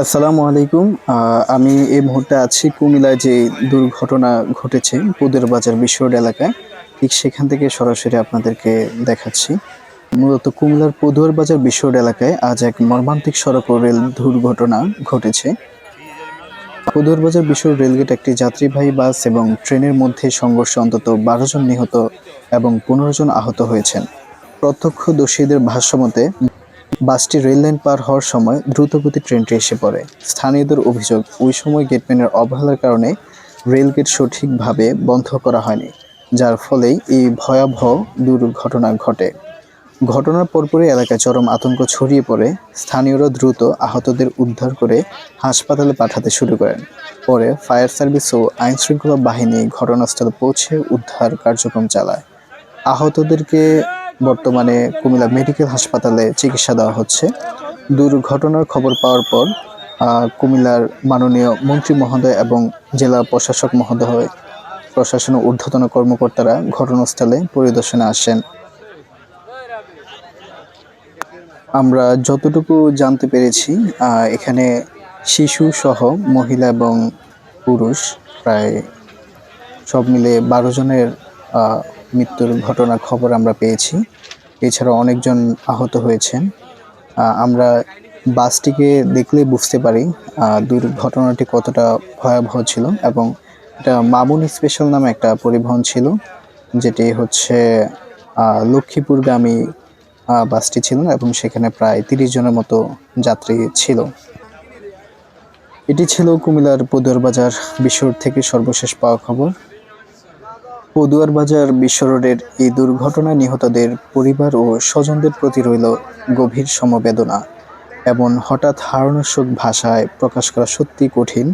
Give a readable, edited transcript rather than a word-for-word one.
আসসালামু আলাইকুম। আমি এই মুহূর্তে আছি কুমিল্লায় যে দুর্ঘটনা ঘটেছে পোদের বাজার বিশ্ব রোড এলাকায়। ঠিক সেখান থেকে সরাসরি আপনাদেরকে দেখাচ্ছি। মূলত কুমিল্লার পদুয়ার বাজার বিশ্ব রোড এলাকায় আজ এক মর্মান্তিক সড়ক ও রেল দুর্ঘটনা ঘটেছে। পদুয়ার বাজার বিশ্ব রোড রেলগেট একটি যাত্রীবাহী বাস এবং ট্রেনের মধ্যে সংঘর্ষে অন্তত ১২ জন নিহত এবং ১৫ জন আহত হয়েছেন। প্রত্যক্ষদর্শীদের ভাষ্যমতে বাসটি রেললাইন পার হওয়ার সময় দ্রুতগতির ট্রেনটি এসে পড়ে। স্থানীয়দের অভিযোগ, ওই সময় গেটম্যানের অবহেলার কারণে রেলগেট সঠিকভাবে বন্ধ করা হয়নি, যার ফলেই এই ভয়াবহ দুর্ঘটনা ঘটে। ঘটনার পরপরই এলাকায় চরম আতঙ্ক ছড়িয়ে পড়ে। স্থানীয়রা দ্রুত আহতদের উদ্ধার করে হাসপাতালে পাঠাতে শুরু করেন। পরে ফায়ার সার্ভিস ও আইনশৃঙ্খলা বাহিনী ঘটনাস্থলে পৌঁছে উদ্ধার কার্যক্রম চালায়। আহতদেরকে বর্তমানে কুমিল্লা মেডিকেল হাসপাতালে চিকিৎসা দেওয়া হচ্ছে। দুর্ঘটনার খবর পাওয়ার পর কুমিল্লার মাননীয় মন্ত্রী মহোদয় এবং জেলা প্রশাসক মহোদয়, প্রশাসনের ঊর্ধ্বতন কর্মকর্তারা ঘটনাস্থলে পরিদর্শনে আসেন। আমরা যতটুকু জানতে পেরেছি, এখানে শিশুসহ মহিলা এবং পুরুষ প্রায় সব মিলে ১২ জনের মৃত্যুর ঘটনার খবর আমরা পেয়েছি। এছাড়া অনেকজন আহত হয়েছেন। আমরা বাসটিকে দেখলেই বুঝতে পারি দুর্ঘটনাটি কতটা ভয়াবহ ছিল, এবং এটা মামুন স্পেশাল নামে একটা পরিবহন ছিল, যেটি হচ্ছে লক্ষ্মীপুরগামী বাসটি ছিল এবং সেখানে প্রায় ৩০ জনের মতো যাত্রী ছিল। এটি ছিল কুমিল্লার পদুয়ার বাজার বিশ্ব রোড থেকে সর্বশেষ পাওয়া খবর। পদুয়ার বাজার বিশ্ব রোডের এই দুর্ঘটনায় নিহতদের পরিবার ও স্বজনদের প্রতি রইল গভীর সমবেদনা। এমন হঠাৎ হারানোর শোক ভাষায় প্রকাশ করা সত্যি কঠিন।